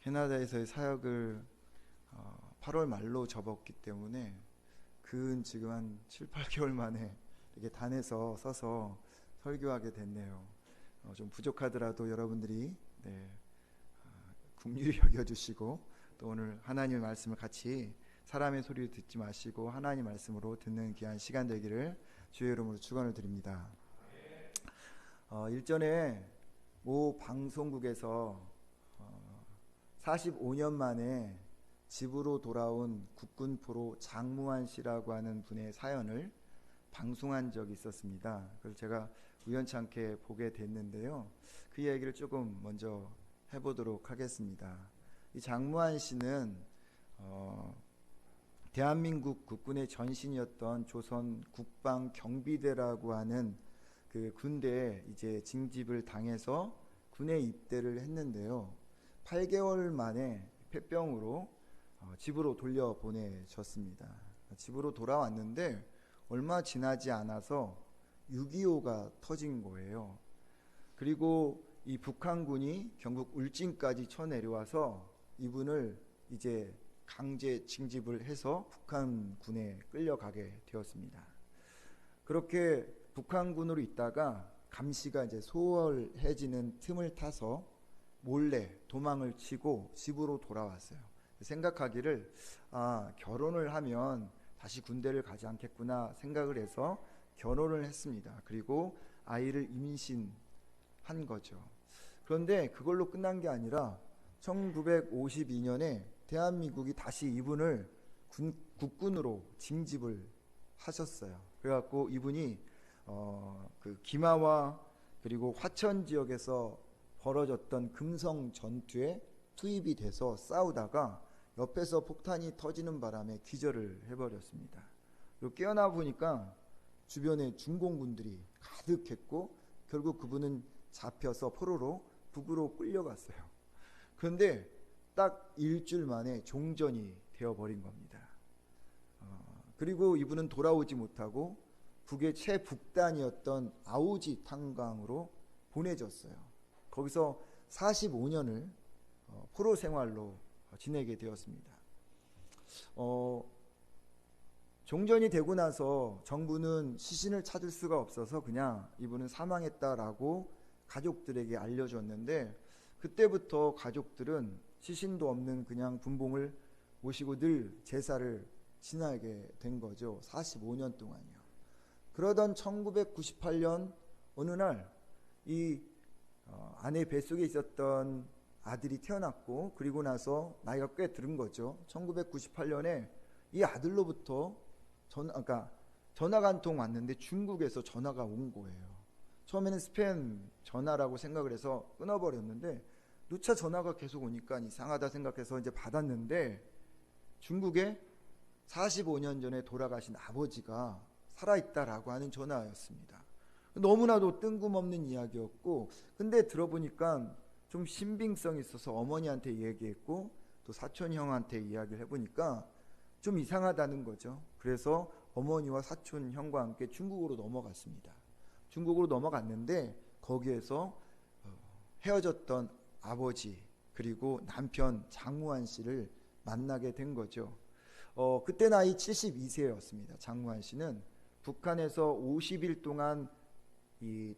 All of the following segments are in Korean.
캐나다에서의 사역을 8월 말로 접었기 때문에 근 지금 한 7, 8개월 만에 이렇게 단에서 서서 설교하게 됐네요. 좀 부족하더라도 여러분들이 긍휼히 여겨주시고 또 오늘 하나님의 말씀을 같이 사람의 소리를 듣지 마시고 하나님 말씀으로 듣는 귀한 시간 되기를 주의 이름으로 축원을 드립니다. 일전에 모 방송국에서 45년 만에 집으로 돌아온 국군 포로 장무환 씨라고 하는 분의 사연을 방송한 적이 있었습니다. 그래서 제가 우연찮게 보게 됐는데요. 그 이야기를 조금 먼저 해보도록 하겠습니다. 이 장무환 씨는 대한민국 국군의 전신이었던 조선 국방경비대라고 하는 그 군대에 이제 징집을 당해서 군에 입대를 했는데요. 8개월 만에 폐병으로 집으로 돌려보내졌습니다. 집으로 돌아왔는데 얼마 지나지 않아서 6.25가 터진 거예요. 그리고 이 북한군이 경북 울진까지 쳐내려와서 이분을 이제 강제 징집을 해서 북한군에 끌려가게 되었습니다. 그렇게 북한군으로 있다가 감시가 이제 소홀해지는 틈을 타서 몰래 도망을 치고 집으로 돌아왔어요. 생각하기를 결혼을 하면 다시 군대를 가지 않겠구나 생각을 해서 결혼을 했습니다. 그리고 아이를 임신한 거죠. 그런데 그걸로 끝난 게 아니라 1952년에 대한민국이 다시 이분을 국군으로 징집을 하셨어요. 그래갖고 이분이 그 기마와 그리고 화천 지역에서 벌어졌던 금성 전투에 투입이 돼서 싸우다가 옆에서 폭탄이 터지는 바람에 기절을 해버렸습니다. 그리고 깨어나 보니까 주변에 중공군들이 가득했고 결국 그분은 잡혀서 포로로 북으로 끌려갔어요. 그런데 딱 일주일 만에 종전이 되어버린 겁니다. 그리고 이분은 돌아오지 못하고 북의 최북단이었던 아오지 탄광으로 보내졌어요. 거기서 45년을 포로 생활로 지내게 되었습니다. 종전이 되고 나서 정부는 시신을 찾을 수가 없어서 그냥 이분은 사망했다라고 가족들에게 알려줬는데 그때부터 가족들은 시신도 없는 그냥 분봉을 모시고 늘 제사를 지나게 된 거죠. 45년 동안요. 그러던 1998년 어느 날 이 아내 뱃속에 있었던 아들이 태어났고 그리고 나서 나이가 꽤 들은 거죠. 1998년에 이 아들로부터 전화가 한 통 왔는데 중국에서 전화가 온 거예요. 처음에는 스팸 전화라고 생각을 해서 끊어버렸는데 누차 전화가 계속 오니까 이상하다 생각해서 이제 받았는데 중국에 45년 전에 돌아가신 아버지가 살아있다라고 하는 전화였습니다. 너무나도 뜬금없는 이야기였고 근데 들어보니까 좀 신빙성이 있어서 어머니한테 얘기했고 또 사촌 형한테 이야기를 해보니까 좀 이상하다는 거죠. 그래서 어머니와 사촌 형과 함께 중국으로 넘어갔습니다. 중국으로 넘어갔는데 거기에서 헤어졌던 아버지 그리고 남편 장무환 씨를 만나게 된 거죠. 그때 나이 72세였습니다. 장무환 씨는 북한에서 50일 동안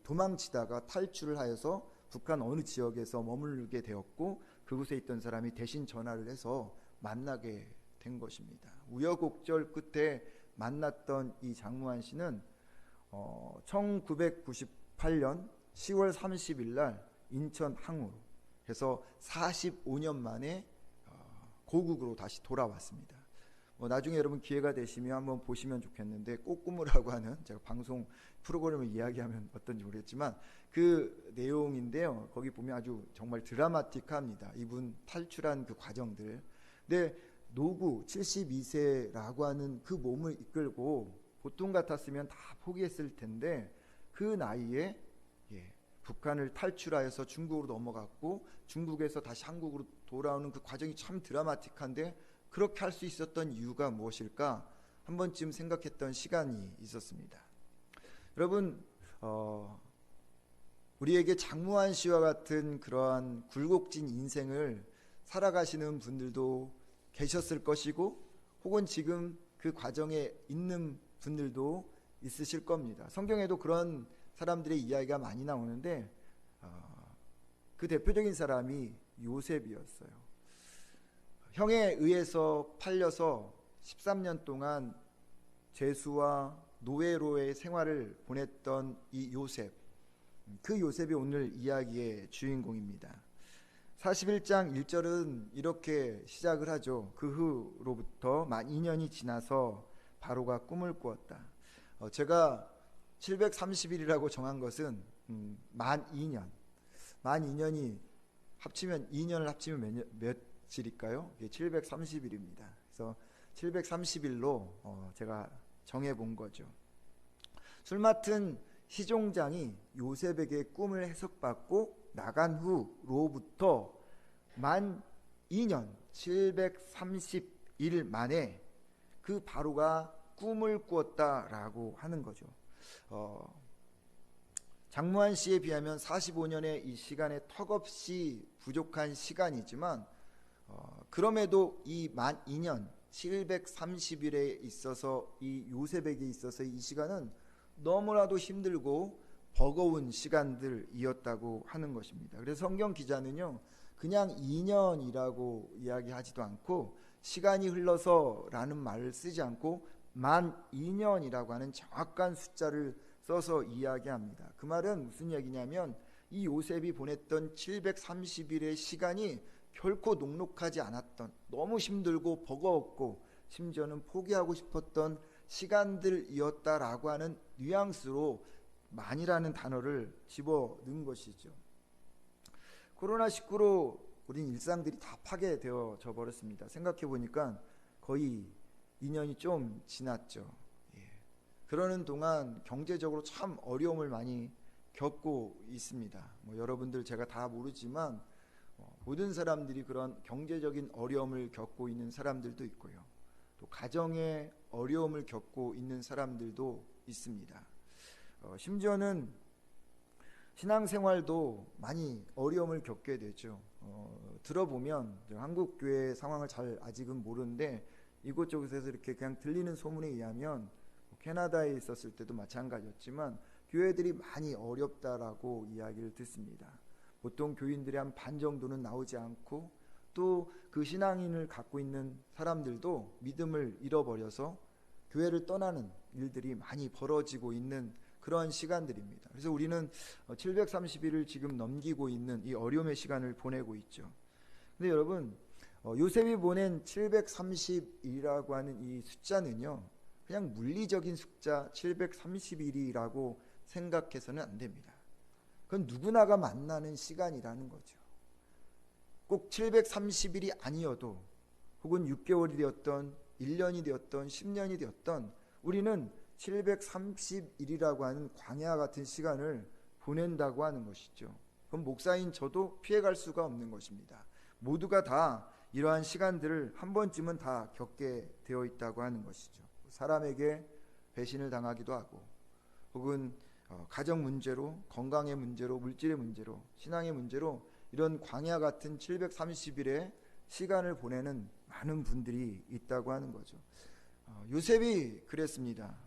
도망치다가 탈출을 하여서 북한 어느 지역에서 머물게 되었고 그곳에 있던 사람이 대신 전화를 해서 만나게 된 것입니다. 우여곡절 끝에 만났던 이 장무환 씨는 1998년 10월 30일 날 인천 항우로 해서 45년 만에 고국으로 다시 돌아왔습니다. 나중에 여러분 기회가 되시면 한번 보시면 좋겠는데 꼬꾸무라고 하는 제가 방송 프로그램을 이야기하면 어떤지 모르겠지만 그 내용인데요. 거기 보면 아주 정말 드라마틱합니다. 이분 탈출한 그 과정들. 근데 노구 72세라고 하는 그 몸을 이끌고 보통 같았으면 다 포기했을 텐데 그 나이에 북한을 탈출하여서 중국으로 넘어갔고 중국에서 다시 한국으로 돌아오는 그 과정이 참 드라마틱한데 그렇게 할 수 있었던 이유가 무엇일까 한 번쯤 생각했던 시간이 있었습니다. 여러분 우리에게 장무환 씨와 같은 그러한 굴곡진 인생을 살아가시는 분들도 계셨을 것이고 혹은 지금 그 과정에 있는 분들도 있으실 겁니다. 성경에도 그런 사람들의 이야기가 많이 나오는데 그 대표적인 사람이 요셉이었어요. 형에 의해서 팔려서 13년 동안 죄수와 노예로의 생활을 보냈던 이 요셉, 그 요셉이 오늘 이야기의 주인공입니다. 41장 1절은 이렇게 시작을 하죠. 그 후로부터 만 2년이 지나서 바로가 꿈을 꾸었다. 제가 730일이라고 정한 것은 만 2년. 만 2년이 합치면 2년을 합치면 며칠일까요? 730일입니다. 그래서 730일로 제가 정해 본 거죠. 술 맡은 시종장이 요셉에게 꿈을 해석받고 나간 후로부터 만 2년 730일 만에 그 바로가 꿈을 꾸었다라고 하는 거죠. 장무한 씨에 비하면 45년의 이 시간에 턱없이 부족한 시간이지만 그럼에도 이 만 2년 730일에 있어서 이 요셉에게 있어서 이 시간은 너무나도 힘들고 버거운 시간들이었다고 하는 것입니다. 그래서 성경 기자는요, 그냥 2년이라고 이야기하지도 않고 시간이 흘러서라는 말을 쓰지 않고 만 2년이라고 하는 정확한 숫자를 써서 이야기합니다. 그 말은 무슨 얘기냐면 이 요셉이 보냈던 730일의 시간이 결코 녹록하지 않았던, 너무 힘들고 버거웠고 심지어는 포기하고 싶었던 시간들이었다라고 하는 뉘앙스로 만이라는 단어를 집어넣은 것이죠. 코로나19로 우린 일상들이 다 파괴되어져 버렸습니다. 생각해 보니까 거의 2년이 좀 지났죠. 그러는 동안 경제적으로 참 어려움을 많이 겪고 있습니다. 여러분들 제가 다 모르지만 모든 사람들이 그런 경제적인 어려움을 겪고 있는 사람들도 있고요. 또 가정의 어려움을 겪고 있는 사람들도 있습니다. 심지어는 신앙생활도 많이 어려움을 겪게 되죠. 들어보면 한국 교회 상황을 잘 아직은 모르는데 이곳저곳에서 이렇게 그냥 들리는 소문에 의하면 캐나다에 있었을 때도 마찬가지였지만 교회들이 많이 어렵다라고 이야기를 듣습니다. 보통 교인들의 한 반 정도는 나오지 않고 또 그 신앙인을 갖고 있는 사람들도 믿음을 잃어버려서 교회를 떠나는 일들이 많이 벌어지고 있는 그런 시간들입니다. 그래서 우리는 730일을 지금 넘기고 있는 이 어려움의 시간을 보내고 있죠. 근데 여러분, 요셉이 보낸 730일이라고 하는 이 숫자는요, 그냥 물리적인 숫자 730일이라고 생각해서는 안 됩니다. 그건 누구나가 만나는 시간이라는 거죠. 꼭 730일이 아니어도 혹은 6개월이 되었던 1년이 되었던 10년이 되었던 우리는 730일이라고 하는 광야 같은 시간을 보낸다고 하는 것이죠. 그럼 목사인 저도 피해갈 수가 없는 것입니다. 모두가 다 이러한 시간들을 한 번쯤은 다 겪게 되어 있다고 하는 것이죠. 사람에게 배신을 당하기도 하고 혹은 가정 문제로, 건강의 문제로, 물질의 문제로, 신앙의 문제로 이런 광야 같은 730일의 시간을 보내는 많은 분들이 있다고 하는 거죠. 요셉이 그랬습니다.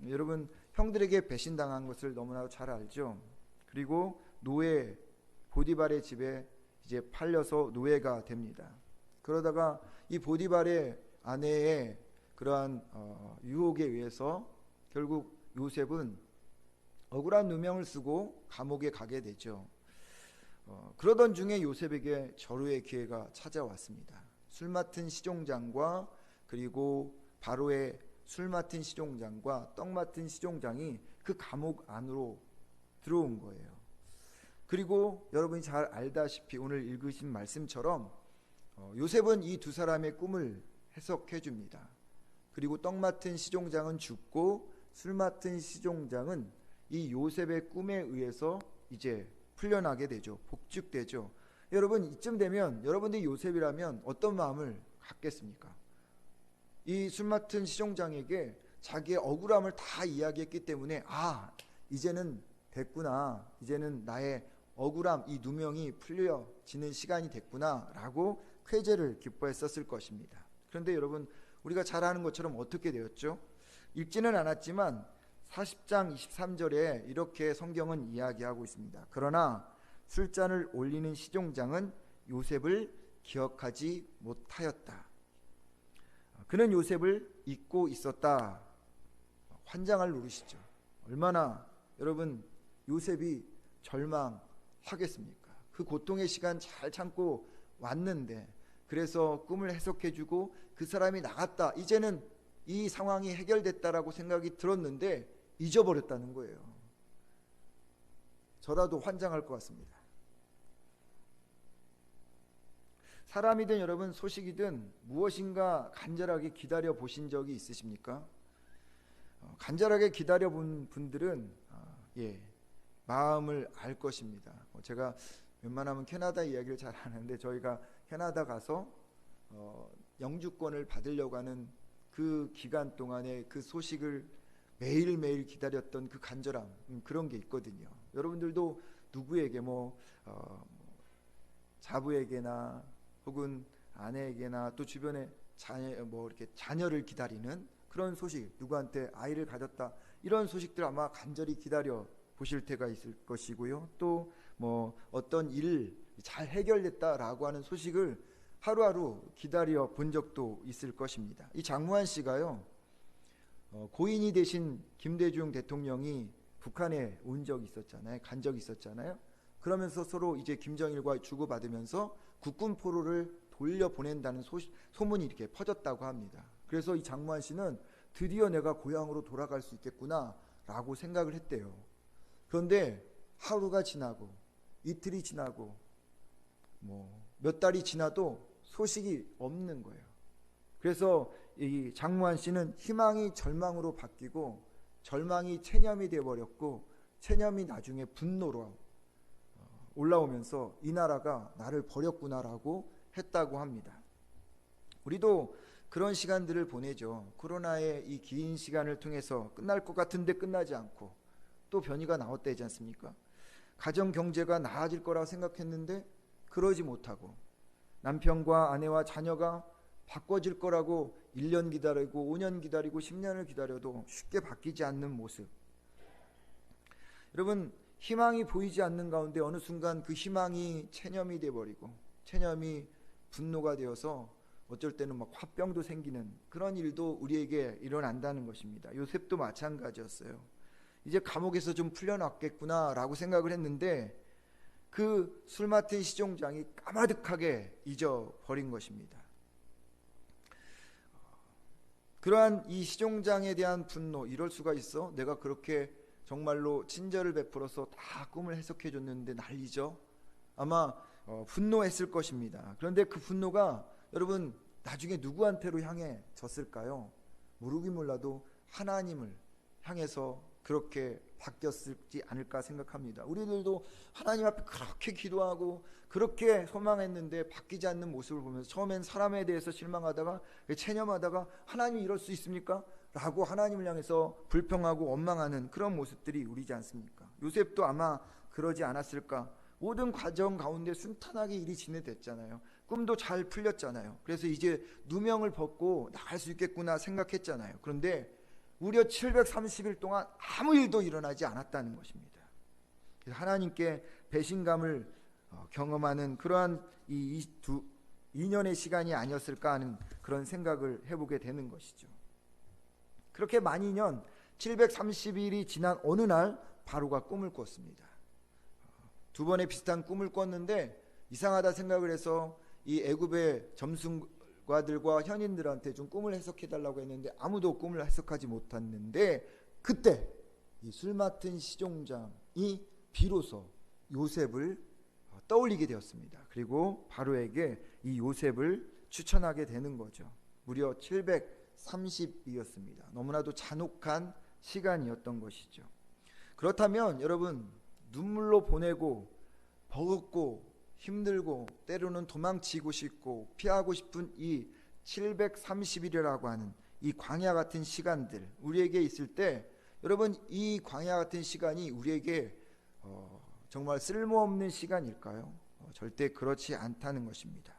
여러분, 형들에게 배신당한 것을 너무나도 잘 알죠. 그리고 노예 보디발의 집에 이제 팔려서 노예가 됩니다. 그러다가 이 보디발의 아내의 그러한 유혹에 의해서 결국 요셉은 억울한 누명을 쓰고 감옥에 가게 되죠. 그러던 중에 요셉에게 절호의 기회가 찾아왔습니다. 술 맡은 시종장과 그리고 바로의 술 맡은 시종장과 떡 맡은 시종장이 그 감옥 안으로 들어온 거예요. 그리고 여러분이 잘 알다시피 오늘 읽으신 말씀처럼 요셉은 이 두 사람의 꿈을 해석해 줍니다. 그리고 떡 맡은 시종장은 죽고 술 맡은 시종장은 이 요셉의 꿈에 의해서 이제 풀려나게 되죠. 복직되죠. 여러분, 이쯤 되면 여러분들이 요셉이라면 어떤 마음을 갖겠습니까? 이 술 맡은 시종장에게 자기의 억울함을 다 이야기했기 때문에 이제는 됐구나, 이제는 나의 억울함, 이 누명이 풀려지는 시간이 됐구나 라고 쾌재를 기뻐했었을 것입니다. 그런데 여러분, 우리가 잘 아는 것처럼 어떻게 되었죠? 읽지는 않았지만 40장 23절에 이렇게 성경은 이야기하고 있습니다. 그러나 술잔을 올리는 시종장은 요셉을 기억하지 못하였다. 그는 요셉을 잊고 있었다. 환장을 누르시죠. 얼마나 여러분 요셉이 절망하겠습니까? 그 고통의 시간 잘 참고 왔는데, 그래서 꿈을 해석해주고 그 사람이 나갔다, 이제는 이 상황이 해결됐다라고 생각이 들었는데 잊어버렸다는 거예요. 저라도 환장할 것 같습니다. 사람이든 여러분 소식이든 무엇인가 간절하게 기다려 보신 적이 있으십니까? 간절하게 기다려 본 분들은 마음을 알 것입니다. 제가 웬만하면 캐나다 이야기를 잘 하는데, 저희가 캐나다 가서 영주권을 받으려고 하는 그 기간 동안에 그 소식을 매일매일 기다렸던 그 간절함, 그런 게 있거든요. 여러분들도 누구에게 자부에게나 혹은 아내에게나 또 주변에 이렇게 자녀를 기다리는 그런 소식, 누구한테 아이를 가졌다, 이런 소식들 아마 간절히 기다려 보실 때가 있을 것이고요. 또 어떤 일 잘 해결됐다라고 하는 소식을 하루하루 기다려 본 적도 있을 것입니다. 이 장무한 씨가요, 고인이 되신 김대중 대통령이 북한에 온 적이 있었잖아요. 간 적이 있었잖아요. 그러면서 서로 이제 김정일과 주고받으면서 국군 포로를 돌려보낸다는 소문이 이렇게 퍼졌다고 합니다. 그래서 이 장무한 씨는 드디어 내가 고향으로 돌아갈 수 있겠구나 라고 생각을 했대요. 그런데 하루가 지나고 이틀이 지나고 몇 달이 지나도 소식이 없는 거예요. 그래서 이 장무한 씨는 희망이 절망으로 바뀌고, 절망이 체념이 되어버렸고, 체념이 나중에 분노로 올라오면서 이 나라가 나를 버렸구나라고 했다고 합니다. 우리도 그런 시간들을 보내죠. 코로나의 이 긴 시간을 통해서 끝날 것 같은데 끝나지 않고 또 변이가 나왔다지 않습니까? 가정 경제가 나아질 거라고 생각했는데 그러지 못하고, 남편과 아내와 자녀가 바꿔질 거라고 1년 기다리고 5년 기다리고 10년을 기다려도 쉽게 바뀌지 않는 모습. 여러분, 희망이 보이지 않는 가운데 어느 순간 그 희망이 체념이 돼버리고, 체념이 분노가 되어서 어쩔 때는 화병도 생기는 그런 일도 우리에게 일어난다는 것입니다. 요셉도 마찬가지였어요. 이제 감옥에서 좀 풀려났겠구나 라고 생각을 했는데 그 술 맡은 시종장이 까마득하게 잊어버린 것입니다. 그러한 이 시종장에 대한 분노, 이럴 수가 있어? 내가 그렇게 정말로 친절을 베풀어서 다 꿈을 해석해 줬는데 날 잊어? 아마 분노했을 것입니다. 그런데 그 분노가 여러분 나중에 누구한테로 향해졌을까요? 모르긴 몰라도 하나님을 향해서 그렇게 바뀌었을지 않을까 생각합니다. 우리들도 하나님 앞에 그렇게 기도하고 그렇게 소망했는데 바뀌지 않는 모습을 보면서 처음엔 사람에 대해서 실망하다가 체념하다가 하나님이 이럴 수 있습니까? 라고 하나님을 향해서 불평하고 원망하는 그런 모습들이 우리지 않습니까? 요셉도 아마 그러지 않았을까? 모든 과정 가운데 순탄하게 일이 진행됐잖아요. 꿈도 잘 풀렸잖아요. 그래서 이제 누명을 벗고 나갈 수 있겠구나 생각했잖아요. 그런데 무려 730일 동안 아무 일도 일어나지 않았다는 것입니다. 그래서 하나님께 배신감을 경험하는 그러한 이 2년의 시간이 아니었을까 하는 그런 생각을 해보게 되는 것이죠. 그렇게 만이년 730일이 지난 어느 날 바로가 꿈을 꿨습니다. 두 번의 비슷한 꿈을 꿨는데 이상하다 생각을 해서 이 애굽의 점술가들과 현인들한테 좀 꿈을 해석해달라고 했는데 아무도 꿈을 해석하지 못했는데, 그때 이 술 맡은 시종장이 비로소 요셉을 떠올리게 되었습니다. 그리고 바로에게 이 요셉을 추천하게 되는 거죠. 무려 730이었습니다. 너무나도 잔혹한 시간이었던 것이죠. 그렇다면 여러분, 눈물로 보내고 버겁고 힘들고 때로는 도망치고 싶고 피하고 싶은 이 730일이라고 하는 이 광야 같은 시간들 우리에게 있을 때, 여러분 이 광야 같은 시간이 우리에게 정말 쓸모없는 시간일까요? 절대 그렇지 않다는 것입니다.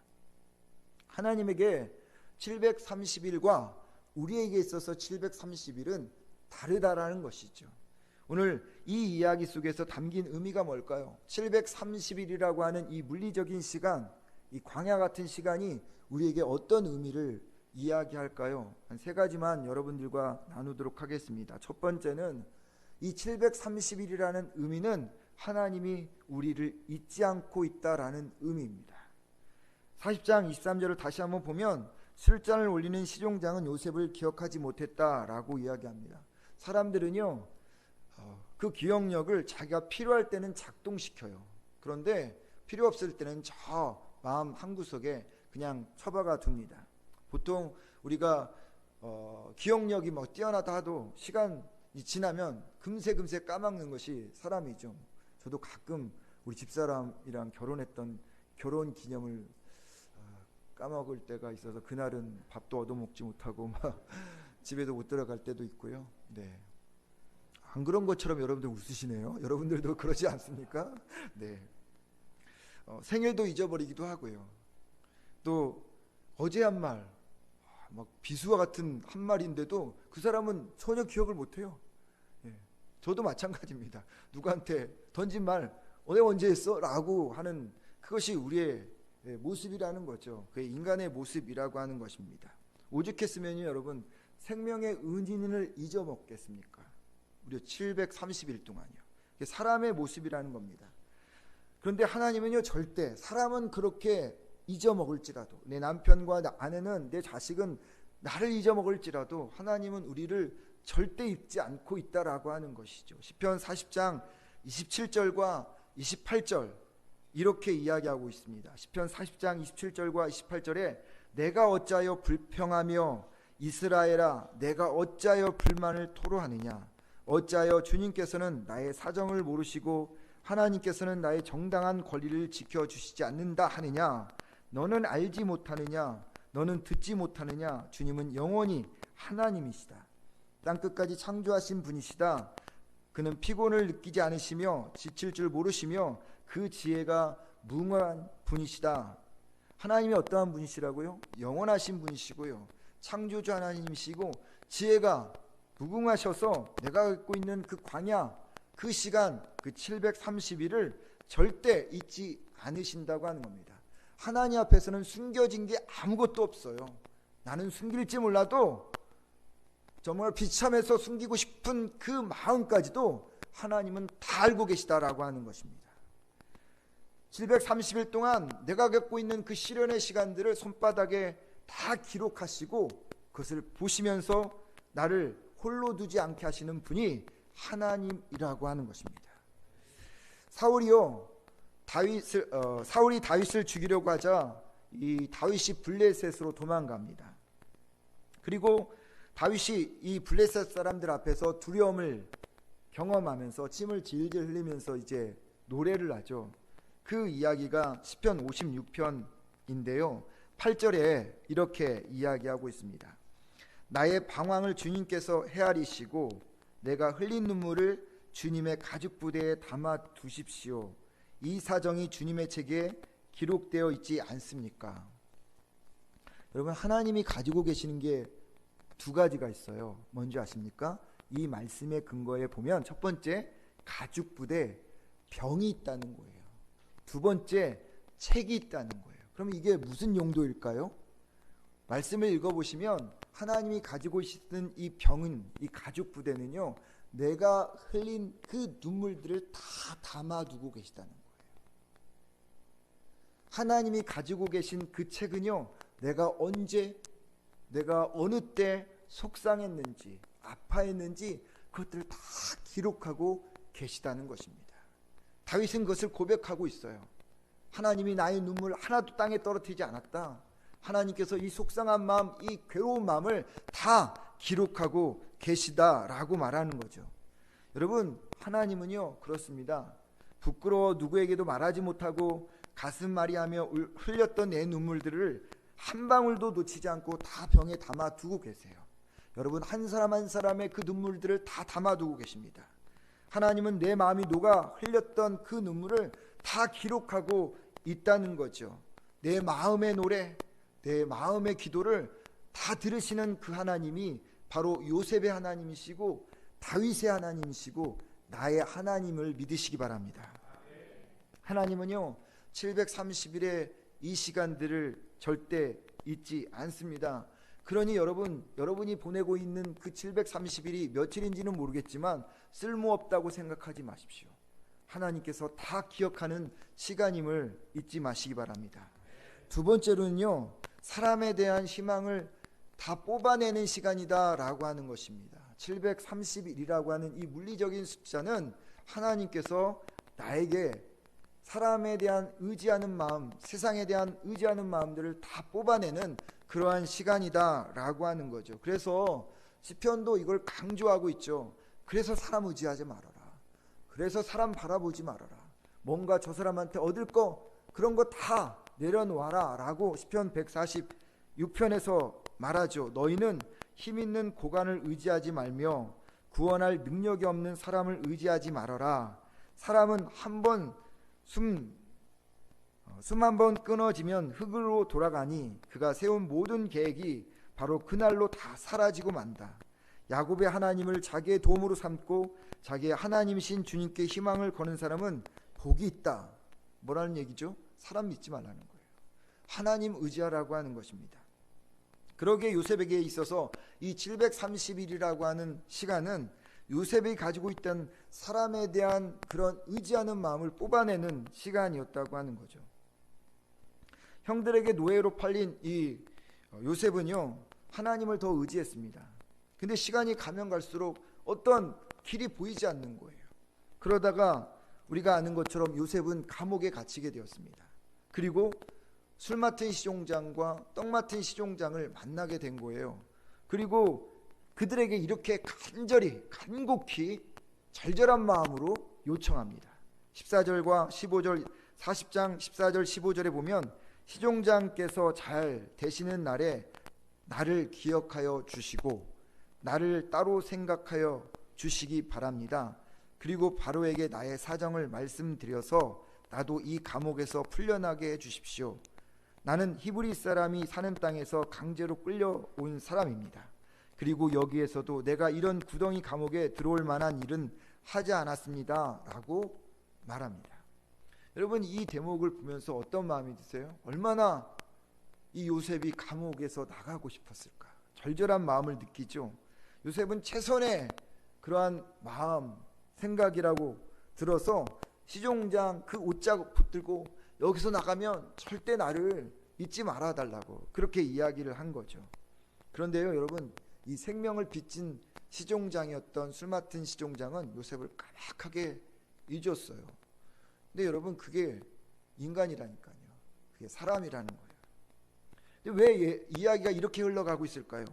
하나님에게 730일과 우리에게 있어서 730일은 다르다라는 것이죠. 오늘 이 이야기 속에서 담긴 의미가 뭘까요? 730일이라고 하는 이 물리적인 시간, 이 광야 같은 시간이 우리에게 어떤 의미를 이야기할까요? 한 세 가지만 여러분들과 나누도록 하겠습니다. 첫 번째는 이 730일이라는 의미는 하나님이 우리를 잊지 않고 있다라는 의미입니다. 40장 23절을 다시 한번 보면 술잔을 올리는 시종장은 요셉을 기억하지 못했다라고 이야기합니다. 사람들은요, 그 기억력을 자기가 필요할 때는 작동시켜요. 그런데 필요 없을 때는 저 마음 한구석에 그냥 처박아 둡니다. 보통 우리가 기억력이 뭐 뛰어나다 하도 시간이 지나면 금세 까먹는 것이 사람이죠. 저도 가끔 우리 집사람이랑 결혼했던 결혼 기념을 까먹을 때가 있어서 그날은 밥도 얻어먹지 못하고 막 집에도 못 들어갈 때도 있고요. 네. 안 그런 것처럼 여러분들 웃으시네요. 여러분들도 그러지 않습니까? 네. 생일도 잊어버리기도 하고요. 또 어제 한 말, 막 비수와 같은 한 말인데도 그 사람은 전혀 기억을 못해요. 네. 저도 마찬가지입니다. 누구한테 던진 말 언제 했어? 라고 하는 그것이 우리의 모습이라는 거죠. 그게 인간의 모습이라고 하는 것입니다. 오죽했으면요, 여러분, 생명의 은인을 잊어먹겠습니까? 무려 730일 동안요. 이게 사람의 모습이라는 겁니다. 그런데 하나님은요, 절대 사람은 그렇게 잊어먹을지라도, 내 남편과 내 아내는, 내 자식은 나를 잊어먹을지라도 하나님은 우리를 절대 잊지 않고 있다라고 하는 것이죠. 시편 40장 27절과 28절 이렇게 이야기하고 있습니다. 시편 40장 27절과 28절에 내가 어찌하여 불평하며 이스라엘아 내가 어찌하여 불만을 토로하느냐, 어찌하여 주님께서는 나의 사정을 모르시고 하나님께서는 나의 정당한 권리를 지켜주시지 않는다 하느냐, 너는 알지 못하느냐, 너는 듣지 못하느냐, 주님은 영원히 하나님이시다. 땅끝까지 창조하신 분이시다. 그는 피곤을 느끼지 않으시며 지칠 줄 모르시며 그 지혜가 무궁한 분이시다. 하나님이 어떠한 분이시라고요? 영원하신 분이시고요, 창조주 하나님이시고 지혜가 무궁하셔서 내가 갖고 있는 그 광야, 그 시간, 그 730일을 절대 잊지 않으신다고 하는 겁니다. 하나님 앞에서는 숨겨진 게 아무것도 없어요. 나는 숨길지 몰라도 정말 비참해서 숨기고 싶은 그 마음까지도 하나님은 다 알고 계시다라고 하는 것입니다. 730일 동안 내가 겪고 있는 그 시련의 시간들을 손바닥에 다 기록하시고 그것을 보시면서 나를 홀로 두지 않게 하시는 분이 하나님이라고 하는 것입니다. 사울이 다윗을 죽이려고 하자 이 다윗이 블레셋으로 도망갑니다. 그리고 다윗이 이 블레셋 사람들 앞에서 두려움을 경험하면서 침을 질질 흘리면서 이제 노래를 하죠. 그 이야기가 시편 56편인데요. 8절에 이렇게 이야기하고 있습니다. 나의 방황을 주님께서 헤아리시고 내가 흘린 눈물을 주님의 가죽 부대에 담아 두십시오. 이 사정이 주님의 책에 기록되어 있지 않습니까? 여러분, 하나님이 가지고 계시는 게 두 가지가 있어요. 뭔지 아십니까? 이 말씀의 근거에 보면 첫 번째, 가죽 부대, 병이 있다는 거예요. 두 번째, 책이 있다는 거예요. 그럼 이게 무슨 용도일까요? 말씀을 읽어보시면 하나님이 가지고 있는 이 병은, 이 가죽 부대는요, 내가 흘린 그 눈물들을 다 담아두고 계시다는 거예요. 하나님이 가지고 계신 그 책은요, 내가 언제, 내가 어느 때 속상했는지, 아파했는지 그것들을 다 기록하고 계시다는 것입니다. 다윗은 그것을 고백하고 있어요. 하나님이 나의 눈물 하나도 땅에 떨어뜨리지 않았다. 하나님께서 이 속상한 마음, 이 괴로운 마음을 다 기록하고 계시다라고 말하는 거죠. 여러분, 하나님은요 그렇습니다. 부끄러워 누구에게도 말하지 못하고 가슴앓이하며 흘렸던 내 눈물들을 한 방울도 놓치지 않고 다 병에 담아두고 계세요. 여러분, 한 사람 한 사람의 그 눈물들을 다 담아두고 계십니다. 하나님은 내 마음이 녹아 흘렸던 그 눈물을 다 기록하고 있다는 거죠. 내 마음의 노래, 내 마음의 기도를 다 들으시는 그 하나님이 바로 요셉의 하나님이시고 다윗의 하나님이시고 나의 하나님을 믿으시기 바랍니다. 하나님은요 730일의 이 시간들을 절대 잊지 않습니다. 그러니 여러분이 보내고 있는 그 730일이 며칠인지는 모르겠지만 쓸모없다고 생각하지 마십시오. 하나님께서 다 기억하는 시간임을 잊지 마시기 바랍니다. 두 번째로는요 사람에 대한 희망을 다 뽑아내는 시간이다 라고 하는 것입니다. 730일이라고 하는 이 물리적인 숫자는 하나님께서 나에게 사람에 대한 의지하는 마음, 세상에 대한 의지하는 마음들을 다 뽑아내는 그러한 시간이다 라고 하는 거죠. 그래서 시편도 이걸 강조하고 있죠. 그래서 사람 의지하지 말아라. 그래서 사람 바라보지 말아라. 뭔가 저 사람한테 얻을 거 그런 거 다 내려놓아라 라고 시편 146편에서 말하죠. 너희는 힘 있는 고관을 의지하지 말며 구원할 능력이 없는 사람을 의지하지 말아라. 사람은 숨 한 번 끊어지면 흙으로 돌아가니 그가 세운 모든 계획이 바로 그날로 다 사라지고 만다. 야곱의 하나님을 자기의 도움으로 삼고 자기의 하나님이신 주님께 희망을 거는 사람은 복이 있다. 뭐라는 얘기죠? 사람 믿지 말라는 거예요. 하나님 의지하라고 하는 것입니다. 그러기에 요셉에게 있어서 이 730일이라고 하는 시간은 요셉이 가지고 있던 사람에 대한 그런 의지하는 마음을 뽑아내는 시간이었다고 하는 거죠. 형들에게 노예로 팔린 이 요셉은요 하나님을 더 의지했습니다. 근데 시간이 가면 갈수록 어떤 길이 보이지 않는 거예요. 그러다가 우리가 아는 것처럼 요셉은 감옥에 갇히게 되었습니다. 그리고 술 맡은 시종장과 떡 맡은 시종장을 만나게 된 거예요. 그리고 그들에게 이렇게 간곡히 절절한 마음으로 요청합니다. 14절과 15절 40장 14절 15절에 보면 시종장께서 잘 되시는 날에 나를 기억하여 주시고 나를 따로 생각하여 주시기 바랍니다. 그리고 바로에게 나의 사정을 말씀드려서 나도 이 감옥에서 풀려나게 해 주십시오. 나는 히브리 사람이 사는 땅에서 강제로 끌려온 사람입니다. 그리고 여기에서도 내가 이런 구덩이 감옥에 들어올 만한 일은 하지 않았습니다 라고 말합니다. 여러분 이 대목을 보면서 어떤 마음이 드세요? 얼마나 이 요셉이 감옥에서 나가고 싶었을까? 절절한 마음을 느끼죠. 요셉은 최선의 그러한 마음, 생각이라고 들어서 시종장 그 옷자국 붙들고 여기서 나가면 절대 나를 잊지 말아달라고 그렇게 이야기를 한 거죠. 그런데요 여러분 이 생명을 빚진 시종장이었던 술 맡은 시종장은 요셉을 까맣게 잊었어요. 근데 여러분 그게 인간이라니까요. 그게 사람이라는 거예요. 근데 왜 이야기가 이렇게 흘러가고 있을까요?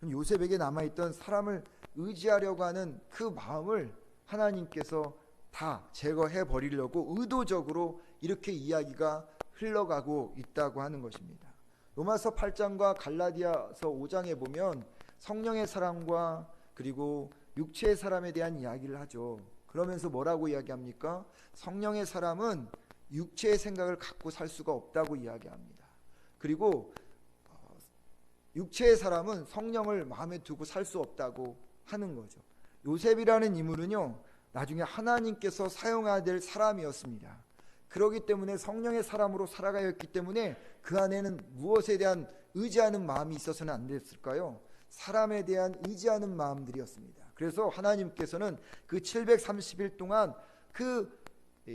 요셉에게 남아있던 사람을 의지하려고 하는 그 마음을 하나님께서 다 제거해 버리려고 의도적으로 이렇게 이야기가 흘러가고 있다고 하는 것입니다. 로마서 8장과 갈라디아서 5장에 보면 성령의 사람과 그리고 육체의 사람에 대한 이야기를 하죠. 그러면서 뭐라고 이야기합니까? 성령의 사람은 육체의 생각을 갖고 살 수가 없다고 이야기합니다. 그리고 육체의 사람은 성령을 마음에 두고 살 수 없다고 하는 거죠. 요셉이라는 인물은요 나중에 하나님께서 사용해야 될 사람이었습니다. 그렇기 때문에 성령의 사람으로 살아가야 했기 때문에 그 안에는 무엇에 대한 의지하는 마음이 있어서는 안 됐을까요? 사람에 대한 의지하는 마음들이었습니다. 그래서 하나님께서는 그 730일 동안 그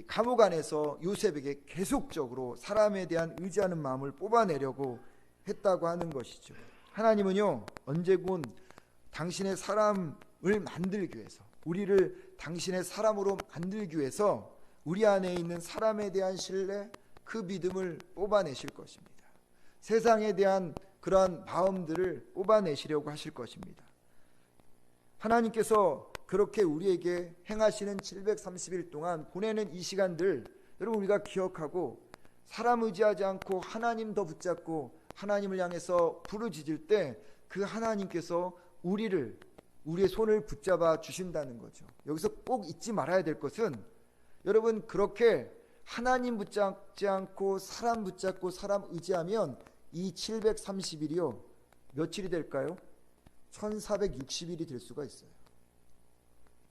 감옥 안에서 요셉에게 계속적으로 사람에 대한 의지하는 마음을 뽑아내려고 했다고 하는 것이죠. 하나님은요 언제군 당신의 사람을 만들기 위해서 우리를 당신의 사람으로 만들기 위해서 우리 안에 있는 사람에 대한 신뢰 그 믿음을 뽑아내실 것입니다. 세상에 대한 그러한 마음들을 뽑아내시려고 하실 것입니다. 하나님께서 그렇게 우리에게 행하시는 730일 동안 보내는 이 시간들 여러분 우리가 기억하고 사람 의지하지 않고 하나님 더 붙잡고 하나님을 향해서 부르짖을 때 그 하나님께서 우리의 손을 붙잡아 주신다는 거죠. 여기서 꼭 잊지 말아야 될 것은 여러분 그렇게 하나님 붙잡지 않고 사람 붙잡고 사람 의지하면 이 730일이요 며칠이 될까요? 1460일이 될 수가 있어요.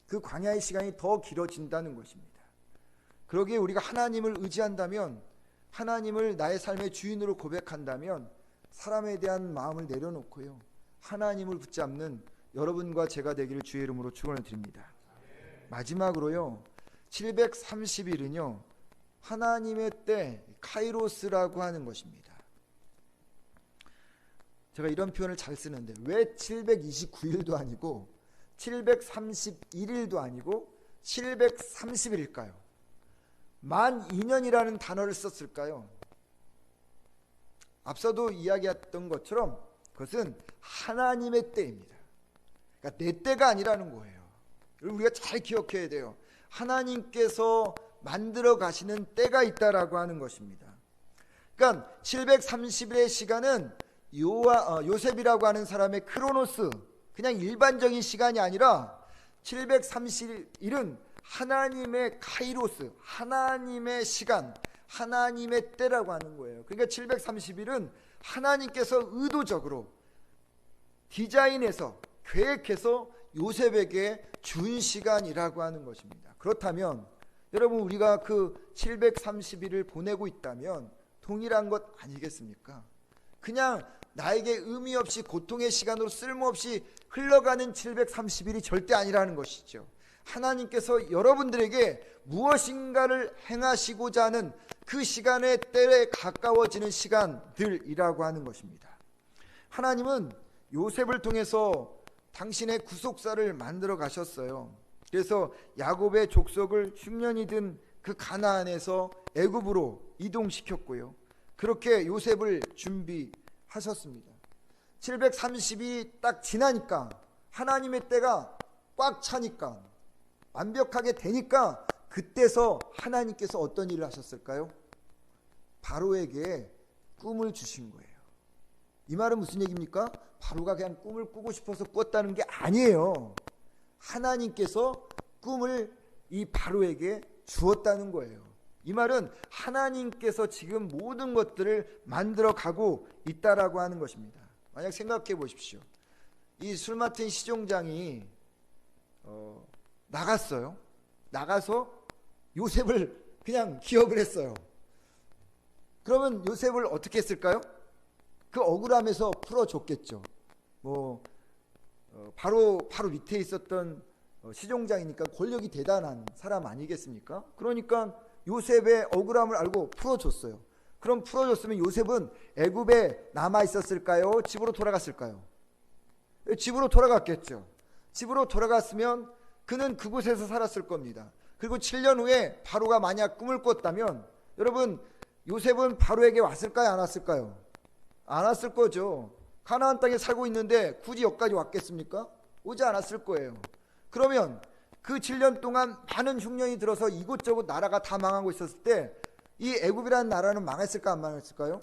그 광야의 시간이 더 길어진다는 것입니다. 그러기에 우리가 하나님을 의지한다면, 하나님을 나의 삶의 주인으로 고백한다면 사람에 대한 마음을 내려놓고요 하나님을 붙잡는 여러분과 제가 되기를 주의 이름으로 축원을 드립니다. 마지막으로요 730일은요 하나님의 때 카이로스라고 하는 것입니다. 제가 이런 표현을 잘 쓰는데 왜 729일도 아니고 731일도 아니고 730일일까요? 12,000년이라는 단어를 썼을까요? 앞서도 이야기했던 것처럼 그것은 하나님의 때입니다. 그러니까 내 때가 아니라는 거예요. 우리가 잘 기억해야 돼요. 하나님께서 만들어 가시는 때가 있다라고 하는 것입니다. 그러니까 730일의 시간은 요셉이라고 하는 사람의 크로노스, 그냥 일반적인 시간이 아니라 730일은 하나님의 카이로스, 하나님의 시간, 하나님의 때라고 하는 거예요. 그러니까 730일은 하나님께서 의도적으로 디자인해서 계획해서 요셉에게 준 시간이라고 하는 것입니다. 그렇다면 여러분 우리가 그 730일을 보내고 있다면 동일한 것 아니겠습니까? 그냥 나에게 의미 없이 고통의 시간으로 쓸모없이 흘러가는 730일이 절대 아니라는 것이죠. 하나님께서 여러분들에게 무엇인가를 행하시고자 하는 그 시간의 때에 가까워지는 시간들이라고 하는 것입니다. 하나님은 요셉을 통해서 당신의 구속사를 만들어 가셨어요. 그래서 야곱의 족속을 흉년이 든 그 가나안에서 애굽으로 이동시켰고요. 그렇게 요셉을 준비하셨습니다. 730일이 딱 지나니까 하나님의 때가 꽉 차니까 완벽하게 되니까 그때서 하나님께서 어떤 일을 하셨을까요? 바로에게 꿈을 주신 거예요. 이 말은 무슨 얘기입니까? 바로가 그냥 꿈을 꾸고 싶어서 꿨다는 게 아니에요. 하나님께서 꿈을 이 바로에게 주었다는 거예요. 이 말은 하나님께서 지금 모든 것들을 만들어 가고 있다라고 하는 것입니다. 만약 생각해 보십시오. 이 술 맡은 시종장이 나갔어요. 나가서 요셉을 그냥 기억을 했어요. 그러면 요셉을 어떻게 했을까요? 그 억울함에서 풀어줬겠죠. 바로 밑에 있었던 시종장이니까 권력이 대단한 사람 아니겠습니까? 그러니까 요셉의 억울함을 알고 풀어줬어요. 그럼 풀어줬으면 요셉은 애굽에 남아 있었을까요? 집으로 돌아갔을까요? 집으로 돌아갔겠죠. 집으로 돌아갔으면 그는 그곳에서 살았을 겁니다. 그리고 7년 후에 바로가 만약 꿈을 꿨다면 여러분 요셉은 바로에게 왔을까요? 안 왔을까요? 안 왔을 거죠. 가나안 땅에 살고 있는데 굳이 여기까지 왔겠습니까? 오지 않았을 거예요. 그러면 그 7년 동안 많은 흉년이 들어서 이곳저곳 나라가 다 망하고 있었을 때 이 애굽이라는 나라는 망했을까 안 망했을까요?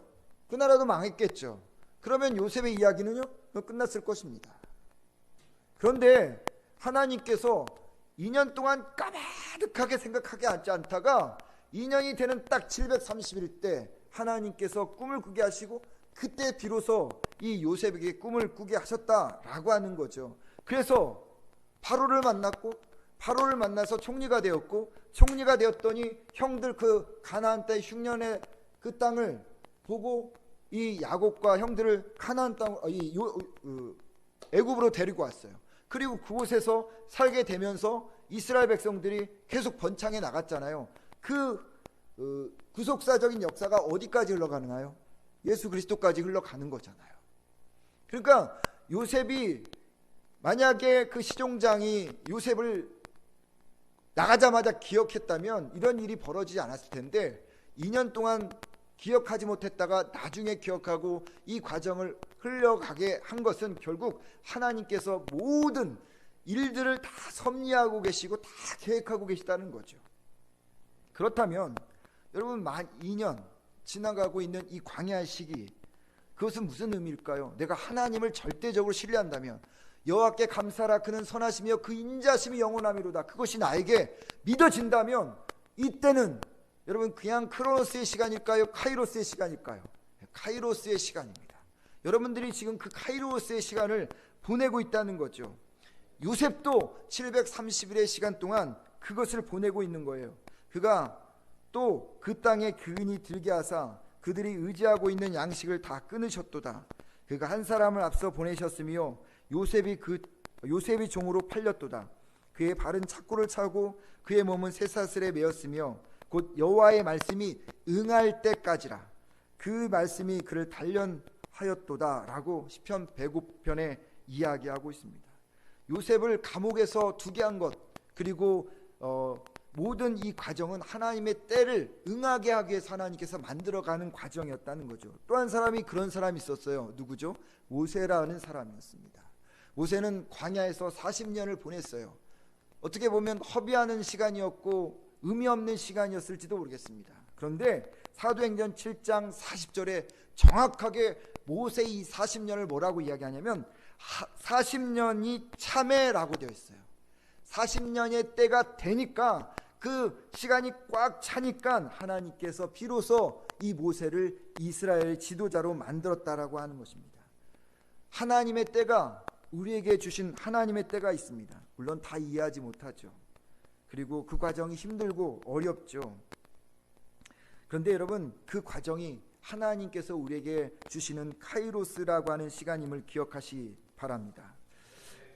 그 나라도 망했겠죠. 그러면 요셉의 이야기는요 끝났을 것입니다. 그런데 하나님께서 2년 동안 까마득하게 생각하게 하지 않다가 2년이 되는 딱 730일 때 하나님께서 꿈을 꾸게 하시고 그때 비로소 이 요셉에게 꿈을 꾸게 하셨다라고 하는 거죠. 그래서 바로를 만났고 바로를 만나서 총리가 되었고 총리가 되었더니 형들 그 가나안 땅 흉년의 그 땅을 보고 이 야곱과 형들을 가나안 땅 애굽으로 데리고 왔어요. 그리고 그곳에서 살게 되면서 이스라엘 백성들이 계속 번창해 나갔잖아요. 그 구속사적인 역사가 어디까지 흘러가나요? 예수 그리스도까지 흘러가는 거잖아요. 그러니까 요셉이 만약에 그 시종장이 요셉을 나가자마자 기억했다면 이런 일이 벌어지지 않았을 텐데 2년 동안 기억하지 못했다가 나중에 기억하고 이 과정을 흘러가게 한 것은 결국 하나님께서 모든 일들을 다 섭리하고 계시고 다 계획하고 계시다는 거죠. 그렇다면 여러분 만 2년 지나가고 있는 이 광야의 시기 그것은 무슨 의미일까요? 내가 하나님을 절대적으로 신뢰한다면 여호와께 감사라 그는 선하시며 그 인자심이 영원하미로다 그것이 나에게 믿어진다면 이때는 여러분 그냥 크로노스의 시간일까요? 카이로스의 시간일까요? 카이로스의 시간입니다. 여러분들이 지금 그 카이로스의 시간을 보내고 있다는 거죠. 요셉도 730일의 시간 동안 그것을 보내고 있는 거예요. 그가 또 그 땅에 근이 들게 하사 그들이 의지하고 있는 양식을 다 끊으셨도다. 그가 한 사람을 앞서 보내셨으며 요셉이 종으로 팔렸도다. 그의 발은 착고를 차고 그의 몸은 쇠사슬에 매었으며 곧 여호와의 말씀이 응할 때까지라. 그 말씀이 그를 단련하였도다 라고 시편 105편에 이야기하고 있습니다. 요셉을 감옥에서 두게 한 것, 그리고 모든 이 과정은 하나님의 때를 응하게 하기 위해서 하나님께서 만들어가는 과정이었다는 거죠. 또 한 사람이 그런 사람이 있었어요. 누구죠? 모세라는 사람이었습니다. 모세는 광야에서 40년을 보냈어요. 어떻게 보면 허비하는 시간이었고 의미 없는 시간이었을지도 모르겠습니다. 그런데 사도행전 7장 40절에 정확하게 모세의 이 40년을 뭐라고 이야기하냐면 40년이 참회라고 되어 있어요. 40년의 때가 되니까, 그 시간이 꽉 차니까 하나님께서 비로소 이 모세를 이스라엘의 지도자로 만들었다라고 하는 것입니다. 하나님의 때가, 우리에게 주신 하나님의 때가 있습니다. 물론 다 이해하지 못하죠. 그리고 그 과정이 힘들고 어렵죠. 그런데 여러분, 그 과정이 하나님께서 우리에게 주시는 카이로스라고 하는 시간임을 기억하시 바랍니다.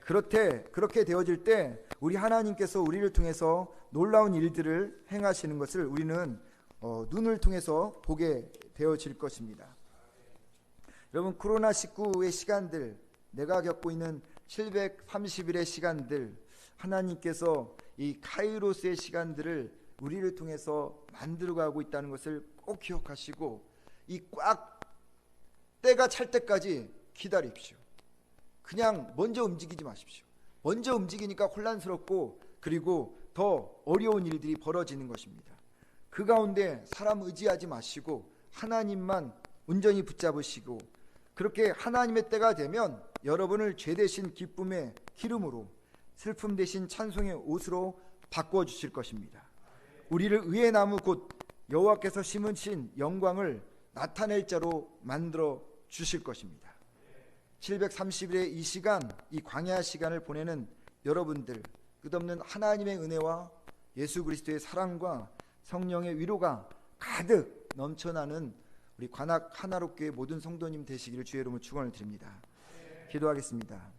그렇게 되어질 때 우리 하나님께서 우리를 통해서 놀라운 일들을 행하시는 것을 우리는 눈을 통해서 보게 되어질 것입니다. 여러분, 코로나19의 시간들, 내가 겪고 있는 730일의 시간들, 하나님께서 이 카이로스의 시간들을 우리를 통해서 만들어가고 있다는 것을 꼭 기억하시고, 이 꽉 때가 찰 때까지 기다립시오. 그냥 먼저 움직이지 마십시오. 먼저 움직이니까 혼란스럽고, 그리고 더 어려운 일들이 벌어지는 것입니다. 그 가운데 사람 의지하지 마시고 하나님만 온전히 붙잡으시고, 그렇게 하나님의 때가 되면 여러분을 죄 대신 기쁨의 기름으로, 슬픔 대신 찬송의 옷으로 바꿔주실 것입니다. 우리를 의의 나무 곧 여호와께서 심으신 영광을 나타낼 자로 만들어 주실 것입니다. 730일의 이 시간, 이 광야 시간을 보내는 여러분들, 끝없는 하나님의 은혜와 예수 그리스도의 사랑과 성령의 위로가 가득 넘쳐나는 우리 관악 하나로교회 모든 성도님 되시기를 주의 이름으로 축원을 드립니다. 기도하겠습니다.